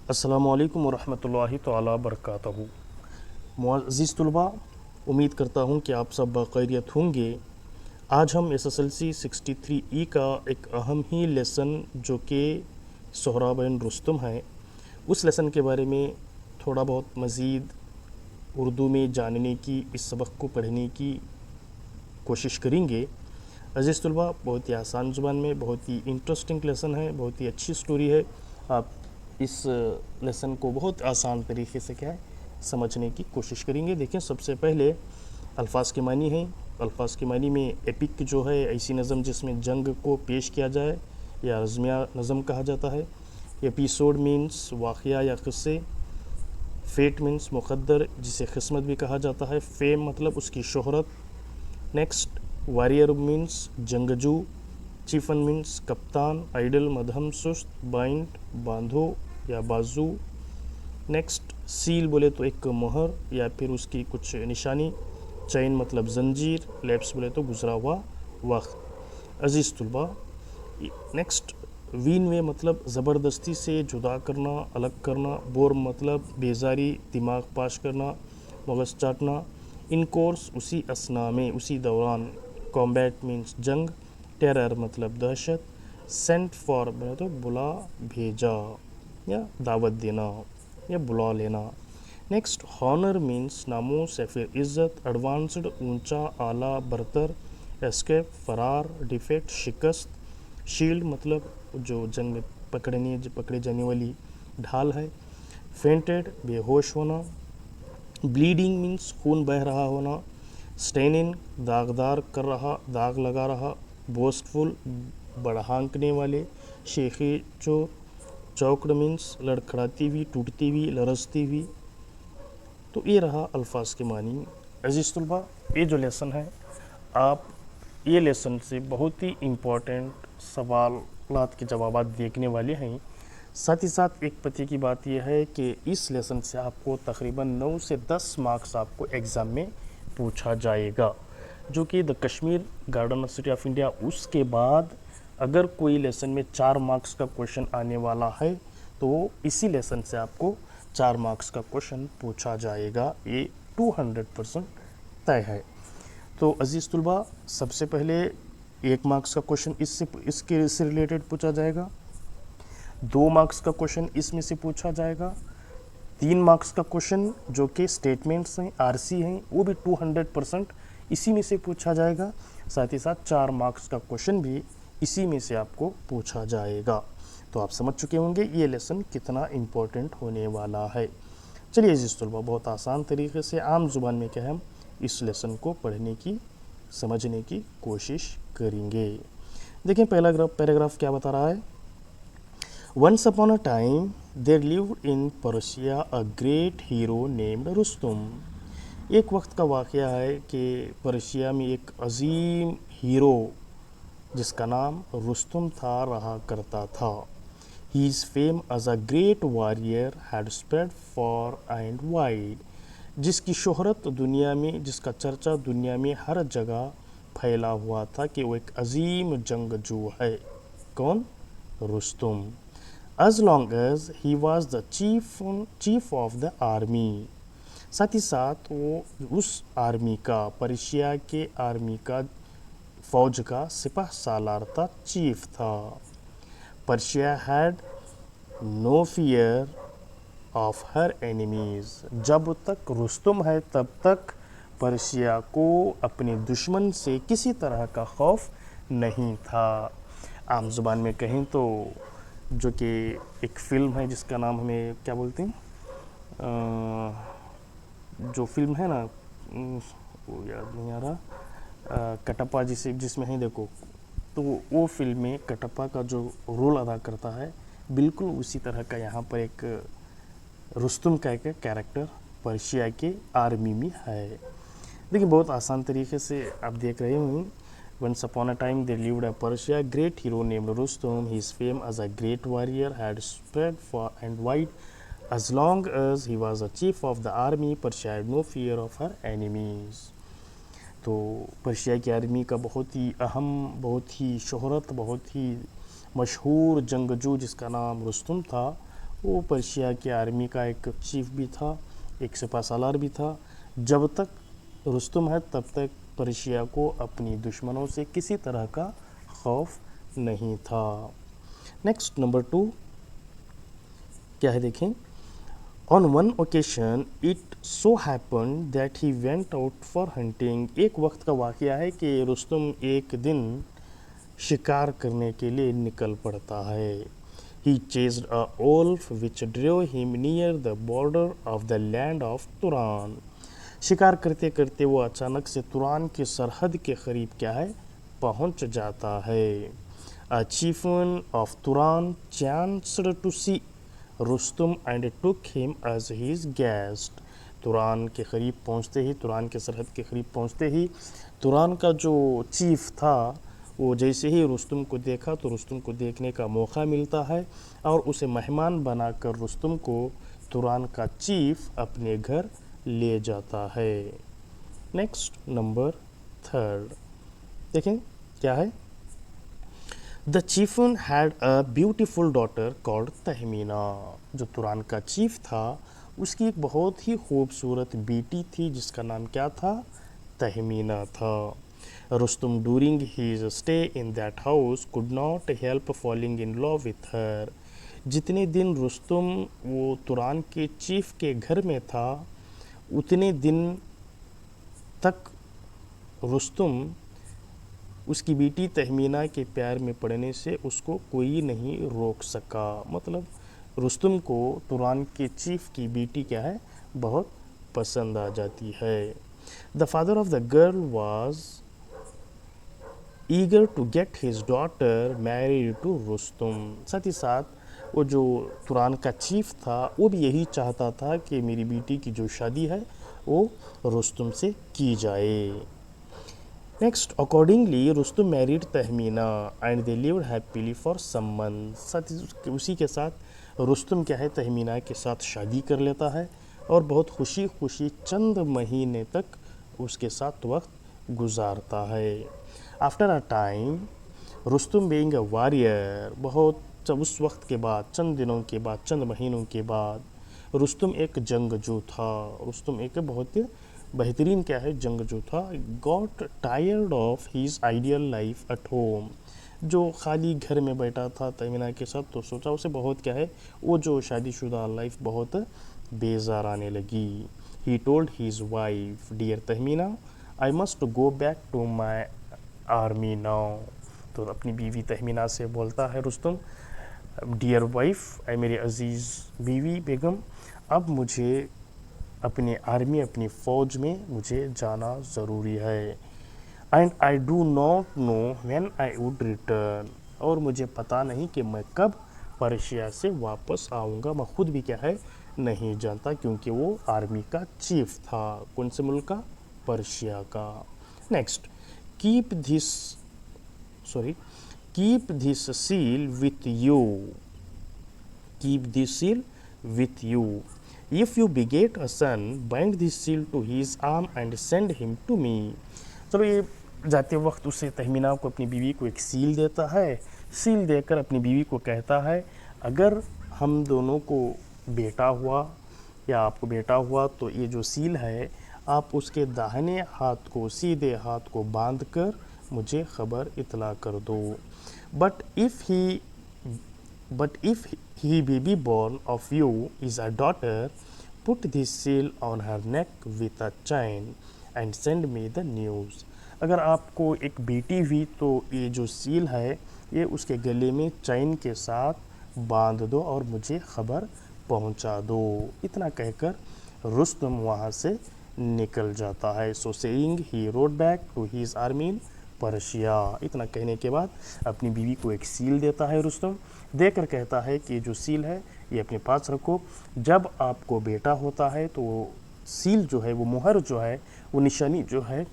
अस्सलामु अलैकुम वरहमतुल्लाहि तआला बरकातहू। मुअज़्ज़िज़ तलबा, उम्मीद करता हूँ कि आप सब बखैरियत होंगे। आज हम SSLC 63E का एक अहम ही लेसन जो कि सोहराब बिन रुस्तुम है, उस लेसन के बारे में थोड़ा बहुत मज़ीद उर्दू में जानने की, इस सबक को पढ़ने की कोशिश करेंगे। अज़ीज़ तलबा, बहुत ही आसान ज़ुबान में बहुत ही इंटरेस्टिंग लेसन है, बहुत ही अच्छी स्टोरी है। आप इस लेसन को बहुत आसान तरीके से क्या है समझने की कोशिश करेंगे। देखें, सबसे पहले अल्फाज के मानी हैं। अल्फाज के मानी में एपिक जो है ऐसी नज़म जिसमें जंग को पेश किया जाए या रज़मिया नज़म कहा जाता है। एपिसोड मीन्स वाक़या या क़िस्से। फेट मीन्स मुक़द्दर जिसे किस्मत भी कहा जाता है। फेम मतलब उसकी शोहरत। नेक्स्ट, वॉरियर मीन्स जंगजू। चीफन मीन्स कप्तान। आइडल मध्यम सुस्त। बाइंड बांधो या बाजू। नेक्स्ट, सील बोले तो एक मोहर या फिर उसकी कुछ निशानी। चैन मतलब जंजीर। लैप्स बोले तो गुजरा हुआ वक्त। अजीज़ तुलबा, नेक्स्ट, वीन वे मतलब ज़बरदस्ती से जुदा करना, अलग करना। बोर मतलब बेजारी, दिमाग पाश करना, मगज़ चाटना। इन कोर्स उसी असना में, उसी दौरान। कॉम्बैट मीन्स जंग। टेरर मतलब दहशत। सेंट फॉर बोले तो बुला भेजा या दावत देना या बुला लेना। नेक्स्ट, हॉनर मीन्स नामूस या फिर इज़्ज़त। एडवांस्ड ऊंचा, आला, बरतर। एस्केप फरार, डिफेक्ट शिकस्त। शील्ड मतलब जो जंग में पकड़े जाने वाली ढाल है। फेंटेड बेहोश होना। ब्लीडिंग मीन्स खून बह रहा होना। स्टेनिंग दागदार कर रहा, दाग लगा रहा। बोस्टफुल बढ़ांकने वाले। शेखी चोर। चौकड़ मीन्स लड़खड़ाती हुई, टूटती हुई, लरजती हुई। तो ये रहा अल्फाज के मानी। अजीज़ तलबा, ये जो लेसन है, आप ये लेसन से बहुत ही इम्पोर्टेंट सवालात के जवाब देखने वाले हैं। साथ ही साथ एक पते की बात यह है कि इस लेसन से आपको तकरीबन 9 से 10 मार्क्स आपको एग्ज़ाम में पूछा जाएगा, जो कि the Kashmir garden university of India. उसके बाद अगर कोई लेसन में 4 मार्क्स का क्वेश्चन आने वाला है तो इसी लेसन से आपको 4 मार्क्स का क्वेश्चन पूछा जाएगा। ये 200% तय है। तो अजीज़ तुलबा, सबसे पहले 1 मार्क्स का क्वेश्चन इससे रिलेटेड पूछा जाएगा। 2 मार्क्स का क्वेश्चन इसमें से पूछा जाएगा। 3 मार्क्स का क्वेश्चन जो कि स्टेटमेंट्स हैं, आरसी हैं, वो भी 200% इसी में से पूछा जाएगा। साथ ही साथ 4 मार्क्स का क्वेश्चन भी इसी में से आपको पूछा जाएगा। तो आप समझ चुके होंगे ये लेसन कितना इम्पोर्टेंट होने वाला है। चलिए अजीज़ तलबा, बहुत आसान तरीके से आम ज़ुबान में क्या है, हम इस लेसन को पढ़ने की, समझने की कोशिश करेंगे। देखें, पहला पैराग्राफ क्या बता रहा है। Once upon a time there lived in Persia a great hero named Rustum. एक वक्त का वाक़या है कि पर्शिया में एक अजीम हीरो जिसका नाम रुस्तुम था रहा करता था। His fame as a great warrior had spread far and wide. जिसकी शोहरत दुनिया में, जिसका चर्चा दुनिया में हर जगह फैला हुआ था कि वो एक अजीम जंगजू है। कौन? Rustam. As long as he was the chief of the army. साथ ही साथ वो उस आर्मी का, पर्शिया के आर्मी का, फौज का सिपह सालार था, चीफ था। Persia had no fear of her enemies. जब तक रुस्तुम है तब तक पर्शिया को अपने दुश्मन से किसी तरह का खौफ नहीं था। आम ज़ुबान में कहें तो जो कि एक फ़िल्म है जिसका नाम हमें क्या बोलते हैं, जो फिल्म है ना, वो याद नहीं आ रहा, कटप्पा जिसमें है, देखो, तो वो फिल्म में कटप्पा का जो रोल अदा करता है, बिल्कुल उसी तरह का यहाँ पर एक रुस्तुम का एक कैरेक्टर पर्शिया के आर्मी में है। देखिए, बहुत आसान तरीके से आप देख रहे होंगे। Once upon a time there lived a Persia great hero named Rustum. His fame as a great warrior had spread far and wide. As long as he was a chief of the army, Persia had no fear of her enemies. तो Persia की army का बहुत ही अहम, बहुत ही शोहरत, बहुत ही मशहूर जंगजू जिसका नाम रुस्तुम था, वो पर्शिया के आर्मी का एक चीफ भी था, एक सिपा सालार भी था। जब तक रुस्तुम है तब तक पर्शिया को अपनी दुश्मनों से किसी तरह का खौफ नहीं था। नेक्स्ट नंबर 2 क्या है देखें। On one occasion it so happen that he went out for hunting. एक वक्त का वाक़या है कि रुस्तुम एक दिन शिकार करने के लिए निकल पड़ता है। He chased a wolf which drew him near the border of the land of Turan. शिकार करते करते वो अचानक से तुरान की सरहद के करीब क्या है पहुंच जाता है। A chieftain of Turan chanced to see Rustum and took him as his guest. Turan के करीब पहुंचते ही, तुरान के सरहद के करीब पहुंचते ही तुरान का जो चीफ था वो जैसे ही रुस्तुम को देखा तो रुस्तुम को देखने का मौका मिलता है और उसे मेहमान बनाकर रुस्तुम को तुरान का चीफ अपने घर ले जाता है। नेक्स्ट नंबर 3 देखें क्या है। The chieftain had a beautiful daughter called Tahmina. जो तुरान का चीफ था उसकी एक बहुत ही खूबसूरत बेटी थी जिसका नाम क्या था, तहमीना था। Rustam during his stay in that house could not help falling in love with her. जितने दिन रुस्तुम वो तुरान के चीफ के घर में था उतने दिन तक रुस्तुम उसकी बेटी तहमीना के प्यार में पड़ने से उसको कोई नहीं रोक सका। मतलब रुस्तुम को तुरान के चीफ की बेटी क्या है बहुत पसंद आ जाती है। The father of the girl was eager to get his daughter married to Rustum. साथ ही साथ वो जो तुरान का चीफ था वो भी यही चाहता था कि मेरी बेटी की जो शादी है वो रुस्तुम से की जाए। Next accordingly Rustum married Tahmina and they lived happily for some month. साथ ही उसी के साथ रुस्तुम क्या है तहमीना के साथ शादी कर लेता है और बहुत खुशी खुशी चंद महीने तक उसके साथ वक्त गुजारता है। After a time Rustam being a warrior, बहुत उस वक्त के बाद, चंद दिनों के बाद, चंद महीनों के बाद रुस्तुम एक जंगजू था। रुस्तुम एक बहुत बेहतरीन क्या है जंगजू था। Got tired of his ideal life at home. जो खाली घर में बैठा था तहमीना के साथ तो सोचा उसे बहुत क्या है वो जो शादीशुदा लाइफ बहुत बेजार आने लगी। He told his wife dear Tahmina I must go back to my army now. तो अपनी बीवी तहमीना से बोलता है रुस्तुम, डियर वाइफ ऐ मेरी अजीज़ बीवी बेगम, अब मुझे अपनी आर्मी अपनी फ़ौज में मुझे जाना ज़रूरी है। And I do not know when I would return. और मुझे पता नहीं कि मैं कब पर्शिया से वापस आऊँगा। मैं खुद भी क्या है नहीं जानता क्योंकि वो आर्मी का चीफ था। कौन से मुल्क का, पर्शिया का। Next keep this seal with you. Keep this seal with you. If you beget a son bind this seal to his arm and send him to me. चलो ये जाते वक्त उसे तहमीना को अपनी बीवी को एक सील देता है। सील देकर अपनी बीवी को कहता है अगर हम दोनों को बेटा हुआ या आपको बेटा हुआ तो ये जो सील है आप उसके दाहिने हाथ को, सीधे हाथ को बांध कर मुझे ख़बर इतला कर दो। But if he baby born of you is a daughter put this seal on her neck with a chain and send me the news. अगर आपको एक बेटी हुई तो ये जो सील है ये उसके गले में चैन के साथ बांध दो और मुझे ख़बर पहुंचा दो। इतना कहकर रुस्तुम वहाँ से निकल जाता है। So saying he rode back to his army in Persia. इतना कहने के बाद अपनी बीवी को एक सील देता है रुस्तुम, देकर कहता है कि जो सील है ये अपने पास रखो। जब आपको बेटा होता है तो वो सील जो है, वो मुहर जो है, वो निशानी जो है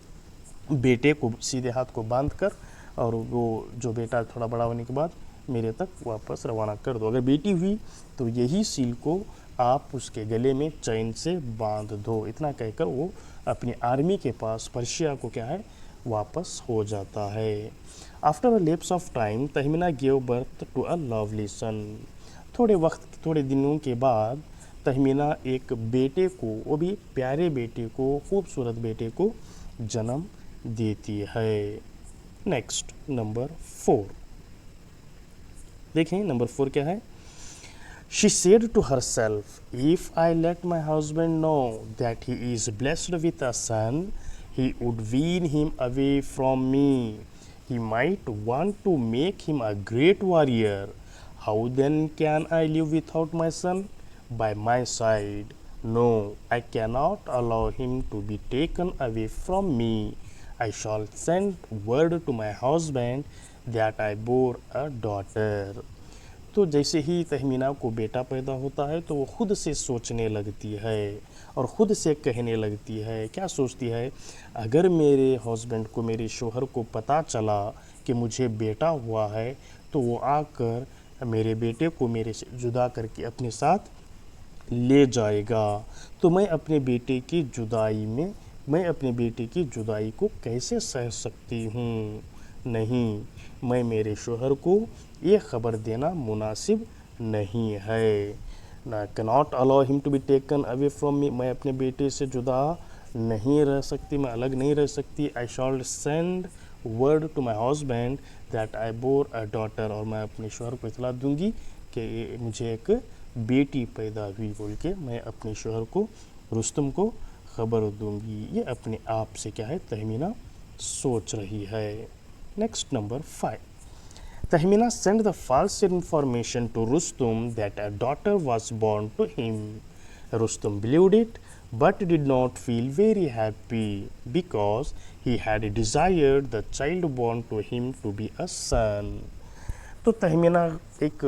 बेटे को सीधे हाथ को बांध कर और वो जो बेटा थोड़ा बड़ा होने के बाद मेरे तक वापस रवाना कर दो। अगर बेटी हुई तो यही सील को आप उसके गले में चैन से बांध दो। इतना कहकर वो अपनी आर्मी के पास पर्शिया को क्या है वापस हो जाता है। After a lapse of time Tahmina give birth to a lovely son. थोड़े वक्त थोड़े दिनों के बाद तहमीना एक बेटे को, वो भी प्यारे बेटे को, खूबसूरत बेटे को जन्म देती है। नेक्स्ट नंबर 4 देखें, नंबर 4 क्या है? She said to herself, if I let my husband know that he is blessed with a son, he would wean him away from me. He might want to make him a great warrior. How then can I live without my son by my side? No, I cannot allow him to be taken away from me. I shall send word to my husband that I bore a daughter. तो जैसे ही तहमीना को बेटा पैदा होता है तो वो खुद से सोचने लगती है और ख़ुद से कहने लगती है, क्या सोचती है? अगर मेरे हस्बैंड को, मेरे शोहर को पता चला कि मुझे बेटा हुआ है तो वो आकर मेरे बेटे को मेरे से जुदा करके अपने साथ ले जाएगा। तो मैं अपने बेटे की जुदाई को कैसे सह सकती हूँ? नहीं, मैं मेरे शोहर को ये ख़बर देना मुनासिब नहीं है। ना cannot allow him to be taken away from me, मैं अपने बेटे से जुदा नहीं रह सकती, मैं अलग नहीं रह सकती। I shall send word to my husband that I bore a daughter, और मैं अपने शोहर को इतला दूंगी कि मुझे एक बेटी पैदा हुई बोल के मैं अपने शोहर को, रुस्तम को ख़बर दूंगी। ये अपने आप से क्या है? तहमीना सोच रही है। Next number 5 Tahmina sent the false information to Rustum that a daughter was born to him. Rustum believed it but did not feel very happy because he had desired the child born to him to be a son. तो तहमीना एक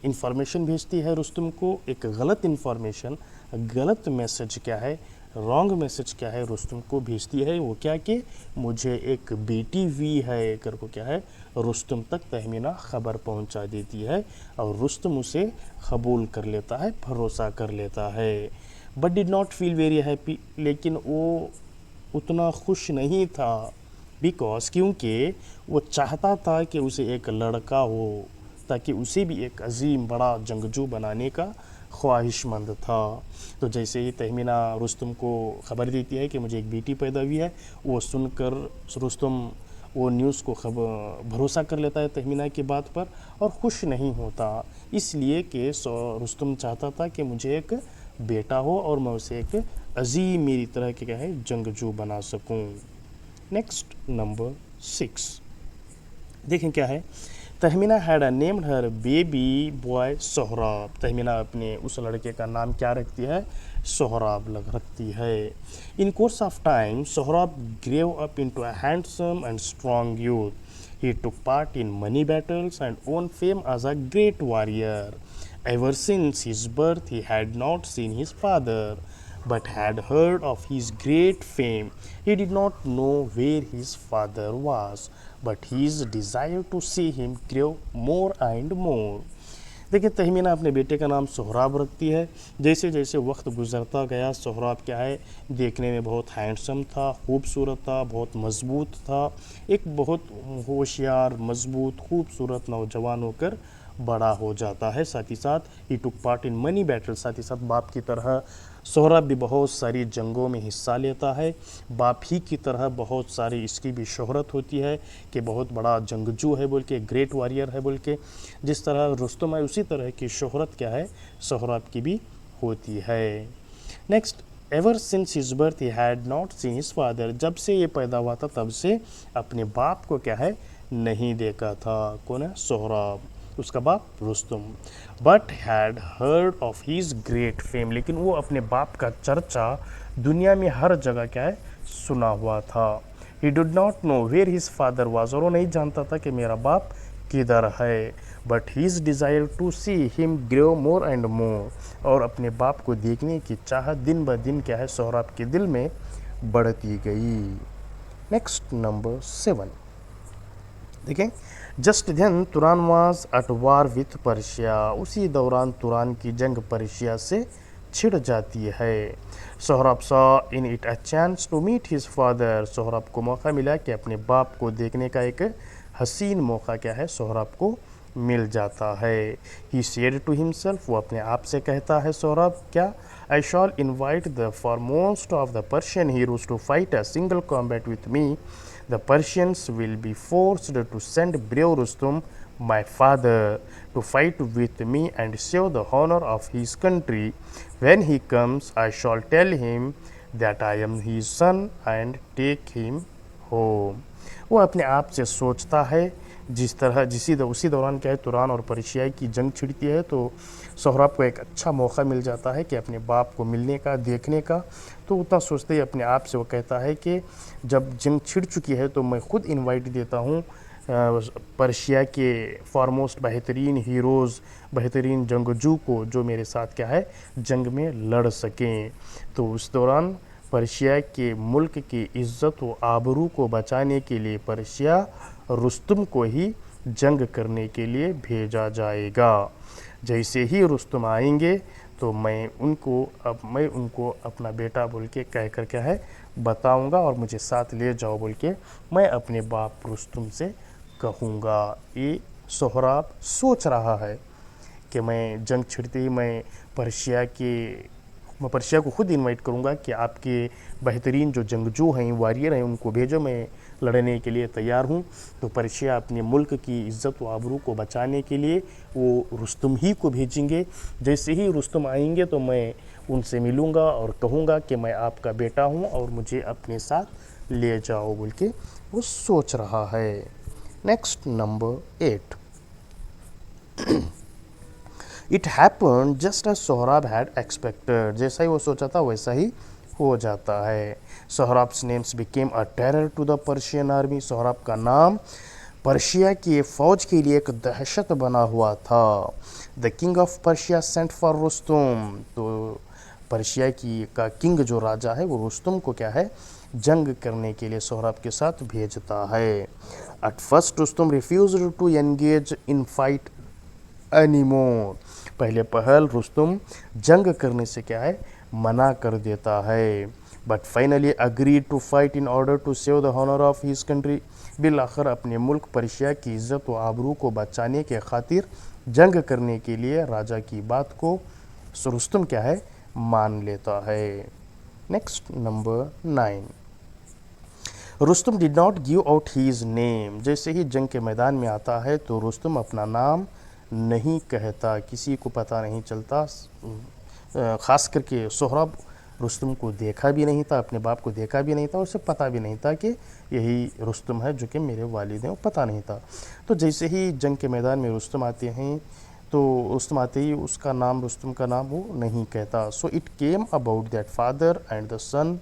information भेजती है रुस्तम को, एक गलत information, गलत message क्या है, रॉन्ग मैसेज क्या है रुस्तम को भेजती है। वो क्या कि मुझे एक बेटी हुई है कर को क्या है रुस्तम तक तहमीना ख़बर पहुंचा देती है और रुस्तम उसे कबूल कर लेता है, भरोसा कर लेता है। But did not feel very happy, लेकिन वो उतना खुश नहीं था बिकॉज क्योंकि वो चाहता था कि उसे एक लड़का हो ताकि उसे भी एक अजीम बड़ा जंगजू बनाने का ख्वाहिशमंद था। तो जैसे ही तहमीना रुस्तम को ख़बर देती है कि मुझे एक बेटी पैदा हुई है, वो सुनकर रुस्तम वो न्यूज़ को भरोसा कर लेता है तहमीना की बात पर और खुश नहीं होता, इसलिए कि रुस्तम चाहता था कि मुझे एक बेटा हो और मैं उसे एक अजीम मेरी तरह के क्या है जंगजू बना सकूं। नेक्स्ट नंबर 6 देखें क्या है। Tahmina had named her baby boy Sohrab, Tahmina अपने उस लड़के का नाम क्या रखती है? सोहराब रखती है। In course of time Sohrab grew up into a handsome and strong youth. He took part in many battles and won fame as a great warrior. Ever since his birth he had not seen his father but had heard of his great fame. He did not know where his father was, but his desire to see him grew more and more. देखिए तहमीना अपने बेटे का नाम सोहराब रखती है। जैसे जैसे वक्त गुजरता गया सोहराब क्या है देखने में बहुत हैंडसम था, खूबसूरत था, बहुत मजबूत था, एक बहुत होशियार, मजबूत, खूबसूरत नौजवान होकर बड़ा हो जाता है। साथ ही साथ ही took part in many battle, साथ ही साथ बाप की तरह सोहराब भी बहुत सारी जंगों में हिस्सा लेता है। बाप ही की तरह बहुत सारी इसकी भी शोहरत होती है कि बहुत बड़ा जंगजू है बोल के, ग्रेट वॉरियर है बोल के। जिस तरह रुस्तम है उसी तरह की शोहरत क्या है सोहराब की भी होती है। Next, ever since his birth he had not seen his father, जब से ये पैदा हुआ था तब से अपने बाप को क्या है नहीं देखा था। कौन है? सोहराब, उसका बाप Rustam. But had heard of his great fame, लेकिन वो अपने बाप का चर्चा दुनिया में हर जगह क्या है सुना हुआ था। He did not know where his father was, और वो नहीं जानता था कि मेरा बाप किधर है। But his desire to see him grow more and more, और अपने बाप को देखने की चाहत दिन ब दिन क्या है सोहराब के दिल में बढ़ती गई। नेक्स्ट नंबर 7 देखें। Just then Turan was at war with Persia, उसी दौरान तुरान की जंग पर्शिया से छिड़ जाती है। Sohrab saw in it a chance to meet his father, Sohrab को मौका मिला कि अपने बाप को देखने का एक हसीन मौका क्या है सोहराब को मिल जाता है। ही सेड टू हिमसेल्फ, वो अपने आप से कहता है सोहराब क्या, I shall invite the foremost of the Persian heroes to fight a single combat with me, the Persians will be forced to send brave Rustum my father to fight with me and save the honor of his country. When he comes, I shall tell him that I am his son and take him home. वो अपने आप से सोचता है, उसी दौरान क्या है, तुरान और पर्शिया की जंग छिड़ती है, तो सोहराब को एक अच्छा मौका मिल जाता है कि अपने बाप को मिलने का, देखने का। तो उतना सोचते ही अपने आप से वो कहता है कि जब जंग छिड़ चुकी है तो मैं खुद इनवाइट देता हूँ पर्शिया के फॉरमोस्ट बेहतरीन हीरोज़, बेहतरीन जंगजू को, जो मेरे साथ क्या है, जंग में लड़ सकें। तो उस दौरान पर्शिया के मुल्क की इज़्ज़त व आबरू को बचाने के लिए पर्शिया रुस्तुम को ही जंग करने के लिए भेजा जाएगा। जैसे ही रुस्तुम आएंगे तो मैं उनको अपना बेटा बोल के कह कर क्या है बताऊंगा, और मुझे साथ ले जाओ बोल के मैं अपने बाप रुस्तुम से कहूँगा। ये सोहराब सोच रहा है कि मैं जंग छिड़ते ही मैं पर्शिया को खुद इनवाइट करूँगा कि आपके बेहतरीन जो जंगजू हैं, वॉरियर हैं, उनको भेजो, मैं लड़ने के लिए तैयार हूँ। तो पर्शिया अपने मुल्क की इज़्ज़त व आबरू को बचाने के लिए वो रुस्तुम ही को भेजेंगे। जैसे ही रुस्तुम आएंगे तो मैं उनसे मिलूँगा और कहूँगा कि मैं आपका बेटा हूँ और मुझे अपने साथ ले जाओ बोल के वो सोच रहा है। Next number 8। It happen just as Sohrab had expected, जैसा ही वो सोचा था वैसा ही हो जाता है। Sohrab's names became a terror to the Persian army, Sohrab का नाम पर्शिया की फ़ौज के लिए एक दहशत बना हुआ था। The king of Persia sent for Rustam, तो पर्शिया का किंग जो राजा है वो रुस्तुम को क्या है, जंग करने के लिए सोहराब के साथ भेजता है। At first Rustum refused to engage in fight anymore, पहले पहल रुस्तुम जंग करने से क्या है मना कर देता है। But finally agreed to fight in order to save the honour of his country, बिल आखिर अपने मुल्क पर्शिया की इज़्ज़त व आबरू को बचाने के खातिर जंग करने के लिए राजा की बात को रुस्तुम क्या है मान लेता है। Next number 9। Rustum did not give out his name, जैसे ही जंग के मैदान में आता है तो रुस्तुम अपना नाम नहीं कहता, किसी को पता नहीं चलता। ख़ास करके सोहराब रुस्तुम को देखा भी नहीं था, अपने बाप को देखा भी नहीं था, उसे पता भी नहीं था कि यही रुस्तुम है जो कि मेरे वालिद हैं, वो पता नहीं था। तो जैसे ही जंग के मैदान में रुस्तुम आते हैं तो रुस्तुम आते ही उसका नाम, रुस्तुम का नाम वो नहीं कहता। So it came about that father and the son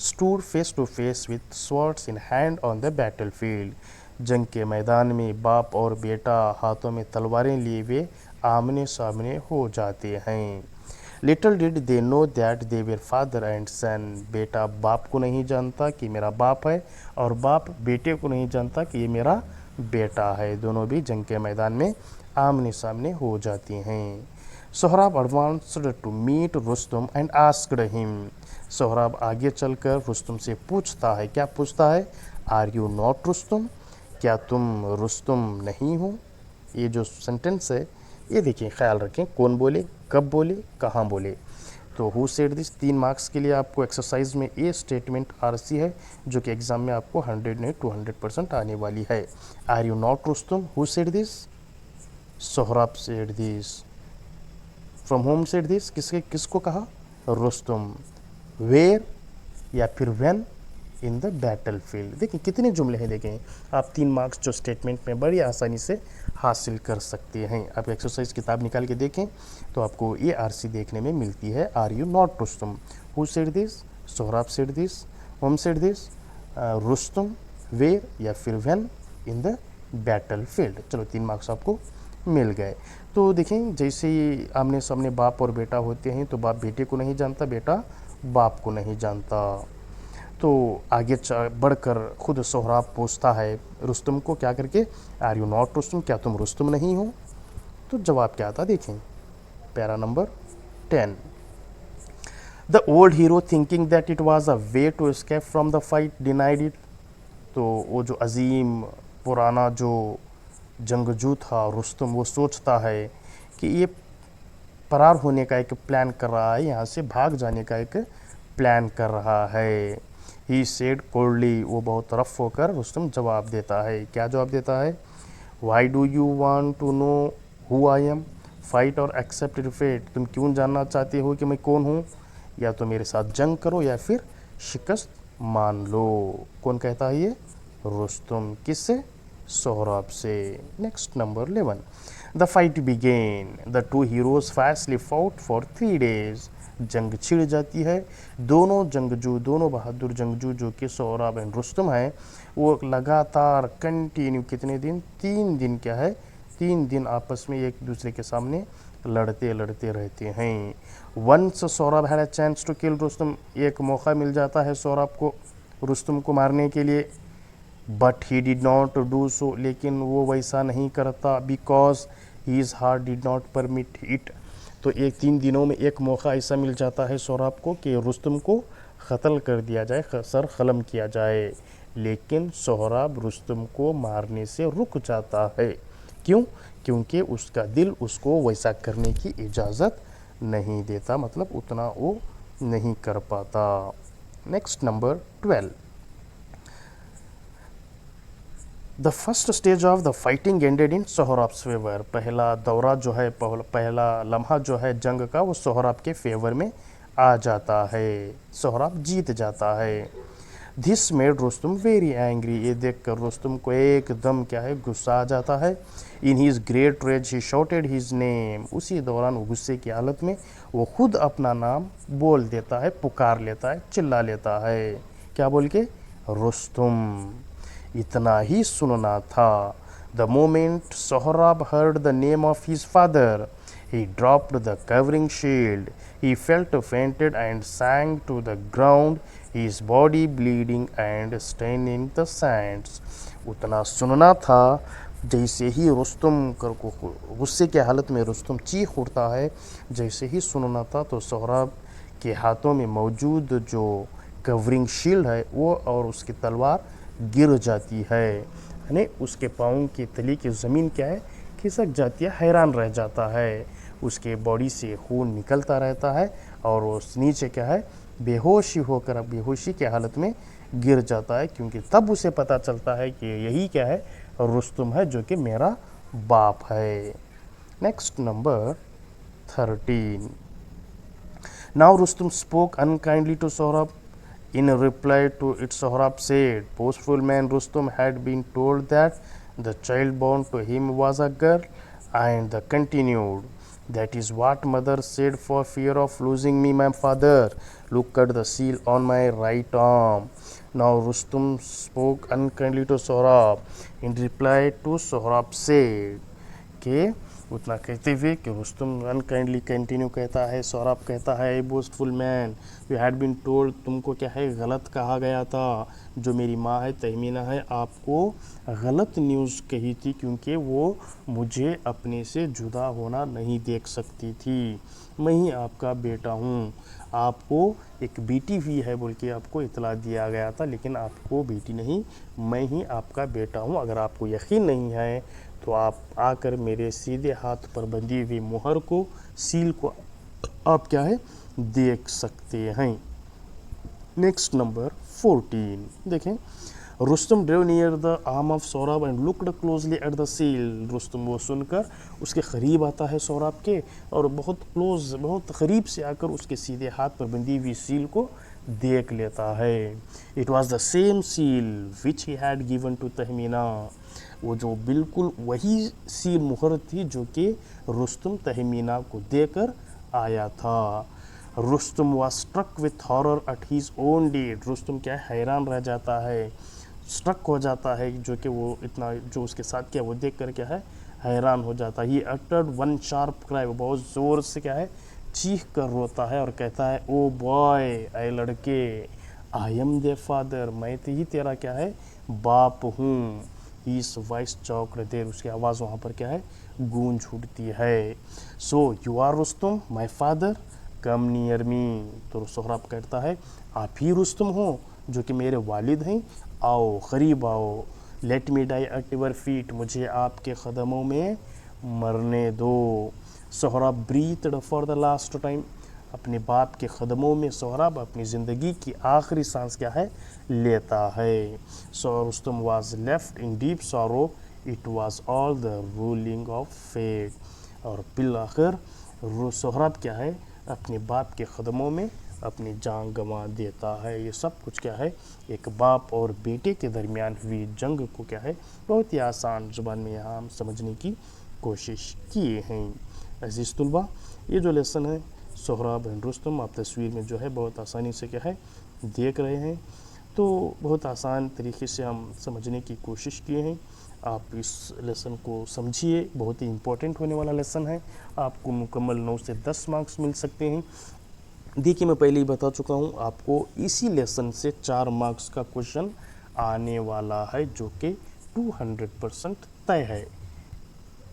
stood face to face with swords in hand on the battle field, जंग के मैदान में बाप और बेटा हाथों में तलवारें लिए वे आमने सामने हो जाते हैं। Little did they know that they were father and son, बेटा बाप को नहीं जानता कि मेरा बाप है, और बाप बेटे को नहीं जानता कि ये मेरा बेटा है। दोनों भी जंग के मैदान में आमने सामने हो जाती हैं। Sohrab advanced to meet Rustum and asked him, Sohrab आगे चलकर रुस्तुम से पूछता है, क्या पूछता है, आर यू नॉट रुस्तुम, क्या तुम रुस्तुम नहीं हो। ये जो सेंटेंस है ये देखिए, ख्याल रखें कौन बोले, कब बोले, कहाँ बोले। तो हु सेड दिस 3 मार्क्स के लिए आपको एक्सरसाइज में ये स्टेटमेंट आरसी है जो कि एग्जाम में आपको 100 नहीं 200% आने वाली है। Are you not Rustum, who said this, Sohrab said this. From home said this, किसको कहा, रुस्तुम। वेयर या फिर when, in the battle field. देखिए कितने जुमले हैं, देखें आप 3 मार्क्स जो स्टेटमेंट में बड़ी आसानी से हासिल कर सकते हैं। आप एक्सरसाइज किताब निकाल के देखें तो आपको ये आरसी देखने में मिलती है। Are you not Rustum, who said this, Sohrab said this, home said this, Rustum, where या फिर when, in the battle field. चलो 3 मार्क्स आपको मिल गए। तो देखें जैसे ही आमने सामने बाप और बेटा होते हैं तो बाप बेटे को नहीं जानता, बेटा बाप को नहीं जानता। तो आगे बढ़कर खुद सोहराब पूछता है रुस्तुम को क्या करके, आर यू नॉट रुस्तुम, क्या तुम रुस्तुम नहीं हो। तो जवाब क्या था देखें, para number 10। The old hero thinking that it was a way to escape from the fight denied it, तो वो जो अजीम पुराना जो जंगजू था रुस्तम, वो सोचता है कि ये फरार होने का एक प्लान कर रहा है, यहाँ से भाग जाने का एक प्लान कर रहा है। ही सेड कोल्डली, वो बहुत रफ होकर रुस्तम जवाब देता है। क्या जवाब देता है? Why do you want to know who I am, fight और एक्सेप्ट डिफीट, तुम क्यों जानना चाहते हो कि मैं कौन हूँ? या तो मेरे साथ जंग करो या फिर शिकस्त मान लो। कौन कहता है ये? रुस्तम। किससे? सोहराब से। Next number 11, the fight began, the two heroes fastly fought for 3 days, जंग छिड़ जाती है। दोनों जंगजू, दोनों बहादुर जंगजू जो कि सोहराब एंड रुस्तम हैं, वो लगातार कंटिन्यू कितने दिन? 3 दिन क्या है? 3 दिन आपस में एक दूसरे के सामने लड़ते लड़ते रहते हैं। Once Sohrab had a chance to kill Rustam, एक मौका मिल जाता है सोहराब को रुस्तम को मारने के लिए, but he did not do so, लेकिन वो वैसा नहीं करता, because his heart did not permit it. तो 3 दिनों में एक मौका ऐसा मिल जाता है सोहराब को कि रुस्तम को क़त्ल कर दिया जाए, सर ख़लम किया जाए, लेकिन सोहराब रुस्तम को मारने से रुक जाता है। क्यों? क्योंकि उसका दिल उसको वैसा करने की इजाज़त नहीं देता, मतलब उतना वो नहीं कर पाता। Next number 12, the first stage of the fighting ended in Sohrab's favour, पहला दौरा जो है, पहला लम्हा जो है जंग का, वो सोहराब के फेवर में आ जाता है, सोहराब जीत जाता है। This made Rustam very angry, ये देखकर रुस्तम को एकदम क्या है, गुस्सा आ जाता है। In his great rage he shouted his name, उसी दौरान वो गुस्से की हालत में वो खुद अपना नाम बोल देता है, पुकार लेता है, चिल्ला लेता है। क्या बोल के? रुस्तम। इतना ही सुनना था। The moment Sohrab heard the name of his father, he dropped the covering shield. He felt fainted and sank to the ground, his body bleeding and staining the sands. उतना सुनना था। जैसे ही रुस्तम को गुस्से के हालत में रुस्तम चीख उठता है, जैसे ही सुनना था तो सोहराब के हाथों में मौजूद जो कवरिंग शील्ड है वो और उसकी तलवार गिर जाती है, यानी उसके पाँव की तली की ज़मीन क्या है, खिसक जाती है, हैरान रह जाता है, उसके बॉडी से खून निकलता रहता है और वो नीचे क्या है, बेहोशी होकर बेहोशी की हालत में गिर जाता है, क्योंकि तब उसे पता चलता है कि यही क्या है, रुस्तम है जो कि मेरा बाप है। Next number 13, now Rustam spoke unkindly to Sohrab. In reply to it, Sohrab said, boastful man Rustum had been told that the child born to him was a girl, and continued, that is what mother said for fear of losing me, my father. Look at the seal on my right arm. Now Rustum spoke unkindly to Sohrab. In reply to Sohrab said, के उतना कहते हुए कि Rustam unkindly continue कहता है, Sohrab कहता है, boastful man you had been told, तुमको क्या है, गलत कहा गया था, जो मेरी माँ है तहमीना है, आपको गलत न्यूज़ कही थी, क्योंकि वो मुझे अपने से जुदा होना नहीं देख सकती थी, मैं ही आपका बेटा हूँ, आपको एक बेटी भी है बोल के आपको इतला दिया गया था, लेकिन आपको बेटी नहीं, मैं ही आपका बेटा हूँ। अगर आपको यकीन नहीं है तो आप आकर मेरे सीधे हाथ पर बंधी हुई मुहर को, सील को आप क्या है, देख सकते हैं। नेक्स्ट नंबर 14 देखें, Rustam drew near the arm of Sohrab and looked closely at the seal. Rustam वो सुनकर उसके करीब आता है सोहराब के, और बहुत क्लोज, बहुत करीब से आकर उसके सीधे हाथ पर बंधी हुई सील को देख लेता है। It was the same seal which he had given to Tahmina, वो जो बिल्कुल वही सील मुहर थी जो कि रुस्तम तहमीना को देकर आया था। Rustam was struck with horror at his own deed, Rustam क्या हैरान रह जाता है, स्ट्रक हो जाता है, जो कि वो इतना जो उसके साथ क्या वो देख कर क्या है, हैरान हो जाता है। ये अटर्ड वन शार्प क्राई, बहुत ज़ोर से क्या है, चीख कर रोता है और कहता है, ओ बॉय, ऐ लड़के, आई एम दे फादर, मैं तो ही तेरा क्या है, बाप हूँ। इस वॉइस चौक देर उसकी आवाज़ वहाँ पर क्या है, गूंज उठती है। So you are Rustam my father, come near me. तो सोहराब कहता है, आप ही रुस्तम हो जो कि मेरे वालिद हैं, आओ करीब आओ। Let me die at your feet, मुझे आपके कदमों में मरने दो। Sohrab breathed for the last time, अपने बाप के कदमों में सोहराब अपनी ज़िंदगी की आखिरी सांस क्या है, लेता है। So Rustam was left in deep sorrow, it was all the ruling of fate. और बिल आखिर सोहराब क्या है, अपने बाप के कदमों में अपनी जान गंवा देता है। ये सब कुछ क्या है, एक बाप और बेटे के दरमियान हुई जंग को क्या है, बहुत ही आसान ज़ुबान में यहाँ हम समझने की कोशिश किए हैं। अजीज़ तुलबा, ये जो लेसन है सोहराब एंड रुस्तम, आप तस्वीर में जो है बहुत आसानी से क्या है देख रहे हैं। तो बहुत आसान तरीके से हम समझने की कोशिश किए हैं। आप इस लेसन को समझिए, बहुत ही इम्पोर्टेंट होने वाला लेसन है। आपको मुकम्मल 9 से 10 मार्क्स मिल सकते हैं। देखिए, मैं पहले ही बता चुका हूँ आपको, इसी लेसन से 4 मार्क्स का क्वेश्चन आने वाला है, जो कि 200% तय है।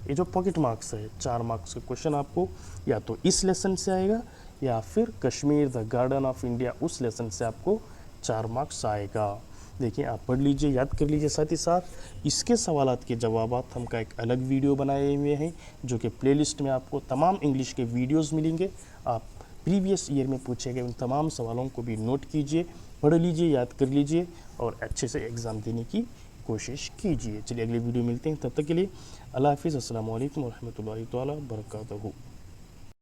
ये जो पॉकेट मार्क्स है, 4 मार्क्स का क्वेश्चन आपको या तो इस लेसन से आएगा या फिर Kashmir the garden of India, उस लेसन से आपको 4 मार्क्स आएगा। देखिए, आप पढ़ लीजिए, याद कर लीजिए। साथ ही साथ इसके सवालात के जवाबात हमका एक अलग वीडियो बनाए हुए हैं, जो कि प्लेलिस्ट में आपको तमाम इंग्लिश के वीडियोस मिलेंगे। आप प्रीवियस ईयर में पूछे गए उन तमाम सवालों को भी नोट कीजिए, पढ़ लीजिए, याद कर लीजिए और अच्छे से एग्ज़ाम देने की कोशिश कीजिए। चलिए, अगले वीडियो मिलते हैं, तब तक के लिए अल्लाह हाफिज़। अस्सलाम वालेकुम रहमतुल्लाहि तआला बरकातहू।